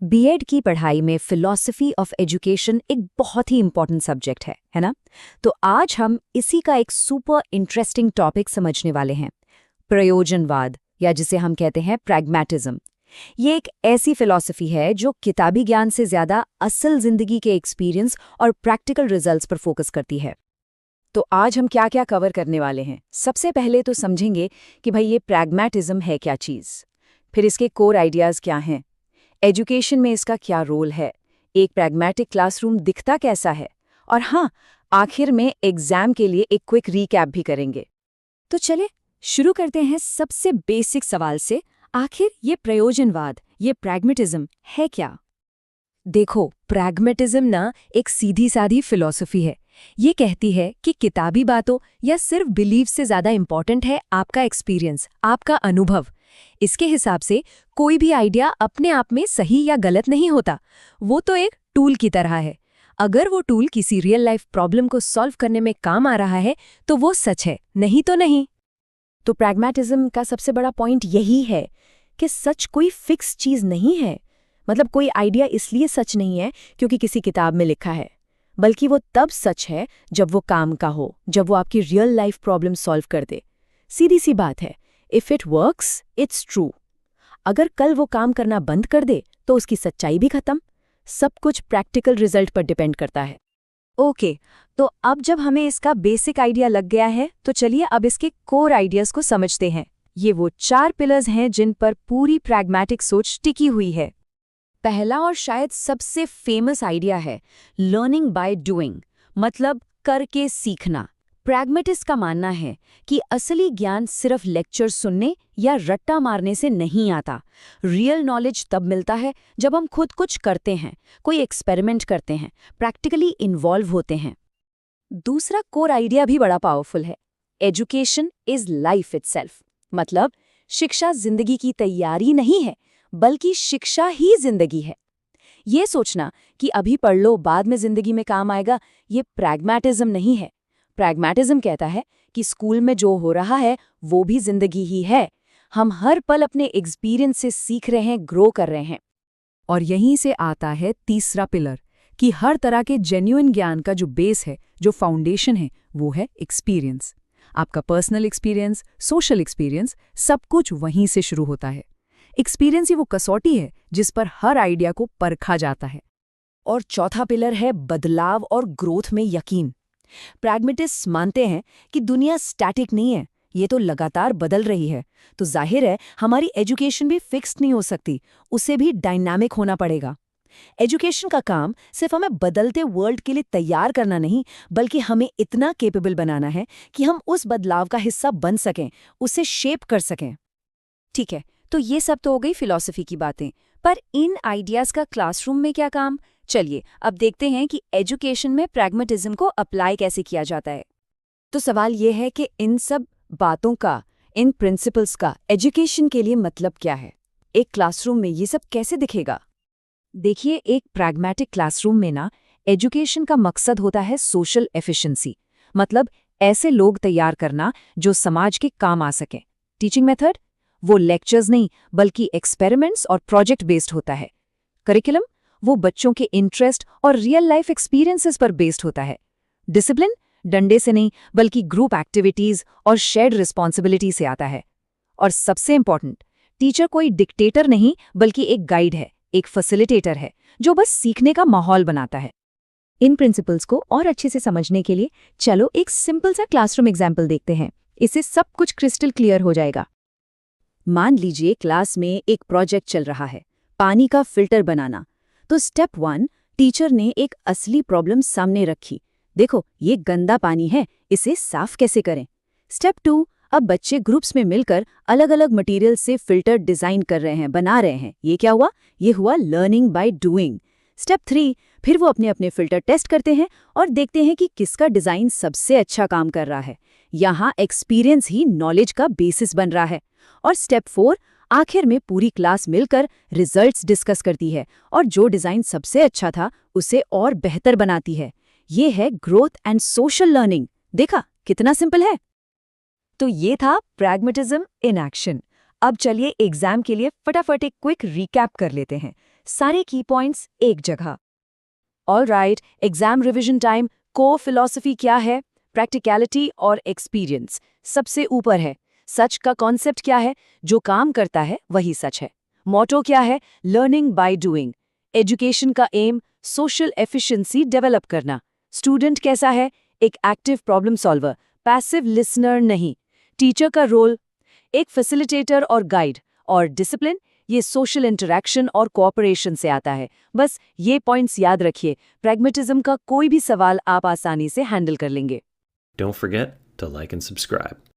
BEd की पढ़ाई में फिलॉसफी ऑफ एजुकेशन एक बहुत ही इंपॉर्टेंट सब्जेक्ट है ना? तो आज हम इसी का एक सुपर इंटरेस्टिंग टॉपिक समझने वाले हैं, प्रयोजनवाद, या जिसे हम कहते हैं प्रैग्मैटिज्म। ये एक ऐसी फिलॉसफी है जो किताबी ज्ञान से ज्यादा असल जिंदगी के एक्सपीरियंस और प्रैक्टिकल रिजल्ट्स पर फोकस करती है। तो आज हम क्या क्या कवर करने वाले हैं? सबसे पहले तो समझेंगे कि भाई ये प्रैग्मैटिज्म है क्या चीज़, फिर इसके कोर आइडियाज़ क्या हैं, एजुकेशन में इसका क्या रोल है, एक प्रैग्मैटिक क्लासरूम दिखता कैसा है, और हाँ, आखिर में एग्जाम के लिए एक क्विक रीकैप भी करेंगे। तो चले शुरू करते हैं सबसे बेसिक सवाल से। आखिर ये प्रयोजनवाद, ये प्रैग्मेटिज्म है क्या? देखो, प्रैग्मेटिज्म ना एक सीधी सादी फिलॉसफी है। ये कहती है कि किताबी बातों या सिर्फ बिलीव से ज्यादा इंपॉर्टेंट है आपका एक्सपीरियंस, आपका अनुभव। इसके हिसाब से कोई भी आइडिया अपने आप में सही या गलत नहीं होता, वो तो एक टूल की तरह है। अगर वो टूल किसी रियल लाइफ प्रॉब्लम को सॉल्व करने में काम आ रहा है तो वो सच है, नहीं तो नहीं। तो प्रैग्मैटिज्म का सबसे बड़ा पॉइंट यही है कि सच कोई फिक्स चीज नहीं है। मतलब कोई आइडिया इसलिए सच नहीं है क्योंकि किसी किताब में लिखा है, बल्कि वो तब सच है जब वो काम का हो, जब वो आपकी रियल लाइफ प्रॉब्लम सॉल्व कर दे। सीधी सी बात है, if it works it's true. अगर कल वो काम करना बंद कर दे तो उसकी सच्चाई भी खत्म। सब कुछ प्रैक्टिकल रिजल्ट पर डिपेंड करता है। ओके, तो अब जब हमें इसका बेसिक आइडिया लग गया है तो चलिए अब इसके कोर आइडियाज को समझते हैं। ये वो 4 पिलर्स हैं जिन पर पूरी प्रैग्मैटिक सोच टिकी हुई है। पहला और शायद सबसे फेमस आइडिया है लर्निंग बाय डूइंग, मतलब करके सीखना। प्रैग्मेटिस्ट का मानना है कि असली ज्ञान सिर्फ लेक्चर सुनने या रट्टा मारने से नहीं आता। रियल नॉलेज तब मिलता है जब हम खुद कुछ करते हैं, कोई एक्सपेरिमेंट करते हैं, प्रैक्टिकली इन्वॉल्व होते हैं। दूसरा कोर आइडिया भी बड़ा पावरफुल है, एजुकेशन इज लाइफ इटसेल्फ। मतलब शिक्षा जिंदगी की तैयारी नहीं है, बल्कि शिक्षा ही जिंदगी है। ये सोचना कि अभी पढ़ लो बाद में जिंदगी में काम आएगा, ये प्रैग्मैटिज्म नहीं है। प्रैग्मैटिज्म कहता है कि स्कूल में जो हो रहा है वो भी जिंदगी ही है। हम हर पल अपने एक्सपीरियंस से सीख रहे हैं, ग्रो कर रहे हैं। और यहीं से आता है तीसरा पिलर कि हर तरह के जेन्युइन ज्ञान का जो बेस है, जो फाउंडेशन है, वो है एक्सपीरियंस। आपका पर्सनल एक्सपीरियंस, सोशल एक्सपीरियंस, सब कुछ वहीं से शुरू होता है। एक्सपीरियंस ही वो कसौटी है जिस पर हर आइडिया को परखा जाता है। और चौथा पिलर है बदलाव और ग्रोथ में यकीन। प्रैग्मेटिस्ट्स मानते हैं कि दुनिया स्टैटिक नहीं है, ये तो लगातार बदल रही है। तो जाहिर है हमारी एजुकेशन भी फिक्स्ड नहीं हो सकती, उसे भी डायनामिक होना पड़ेगा। एजुकेशन का काम सिर्फ हमें बदलते वर्ल्ड के लिए तैयार करना नहीं, बल्कि हमें इतना कैपेबल बनाना है कि हम उस बदलाव का हिस्सा बन सकें, उसे शेप कर सकें। ठीक है, तो ये सब तो हो गई फिलॉसफी की बातें, पर इन आइडियाज का क्लासरूम में क्या काम? चलिए अब देखते हैं कि एजुकेशन में प्रैग्मेटिज्म को अप्लाई कैसे किया जाता है। तो सवाल ये है कि इन सब बातों का, इन प्रिंसिपल्स का एजुकेशन के लिए मतलब क्या है? एक क्लासरूम में ये सब कैसे दिखेगा? देखिए, एक प्रैग्मैटिक क्लासरूम में ना एजुकेशन का मकसद होता है सोशल एफिशिएंसी, मतलब ऐसे लोग तैयार करना जो समाज के काम आ सकें। टीचिंग मेथड वो लेक्चर्स नहीं बल्कि एक्सपेरिमेंट्स और प्रोजेक्ट बेस्ड होता है। करिकुलम वो बच्चों के इंटरेस्ट और रियल लाइफ एक्सपीरियंसेस पर बेस्ड होता है। डिसिप्लिन डंडे से नहीं बल्कि ग्रुप एक्टिविटीज और शेयर्ड रिस्पॉन्सिबिलिटी से आता है। और सबसे इंपॉर्टेंट, टीचर कोई डिक्टेटर नहीं बल्कि एक गाइड है, एक फैसिलिटेटर है जो बस सीखने का माहौल बनाता है। इन प्रिंसिपल्स को और अच्छे से समझने के लिए चलो एक सिंपल सा क्लासरूम एग्जाम्पल देखते हैं। इससे सब कुछ क्रिस्टल क्लियर हो जाएगा। मान लीजिए क्लास में एक प्रोजेक्ट चल रहा है, पानी का फिल्टर बनाना। तो स्टेप 1, टीचर ने एक असली प्रॉब्लम सामने रखी। देखो, ये गंदा पानी है, इसे साफ कैसे करें? स्टेप 2, अब बच्चे ग्रुप्स में मिलकर अलग अलग मटेरियल से फिल्टर डिजाइन कर रहे हैं, बना रहे हैं। ये क्या हुआ? ये हुआ लर्निंग बाय डूइंग। स्टेप 3, फिर वो अपने अपने फिल्टर टेस्ट करते हैं और देखते हैं कि किसका डिजाइन सबसे अच्छा काम कर रहा है। यहाँ एक्सपीरियंस ही नॉलेज का बेसिस बन रहा है। और स्टेप 4, आखिर में पूरी क्लास मिलकर रिजल्ट्स डिस्कस करती है और जो डिजाइन सबसे अच्छा था उसे और बेहतर बनाती है। ये है ग्रोथ एंड सोशल लर्निंग। देखा कितना सिंपल है? तो ये था प्रैग्मेटिज्म इन एक्शन। अब चलिए एग्जाम के लिए फटाफट एक क्विक रिकैप कर लेते हैं। सारे की पॉइंट्स एक जगह। All right, exam revision time. Core philosophy क्या है? प्रैक्टिकलिटी और एक्सपीरियंस सबसे ऊपर है। सच का कॉन्सेप्ट क्या है? जो काम करता है वही सच है। मोटो क्या है? Learning by doing. एजुकेशन का एम सोशल एफिशिएंसी डेवलप करना। स्टूडेंट कैसा है? एक active problem solver, passive listener नहीं। टीचर का रोल एक फैसिलिटेटर और गाइड। और डिसिप्लिन, ये सोशल इंटरैक्शन और कोऑपरेशन से आता है। बस ये पॉइंट्स याद रखिए, प्रैग्मेटिज्म का कोई भी सवाल आप आसानी से हैंडल कर लेंगे। Don't forget to like and subscribe.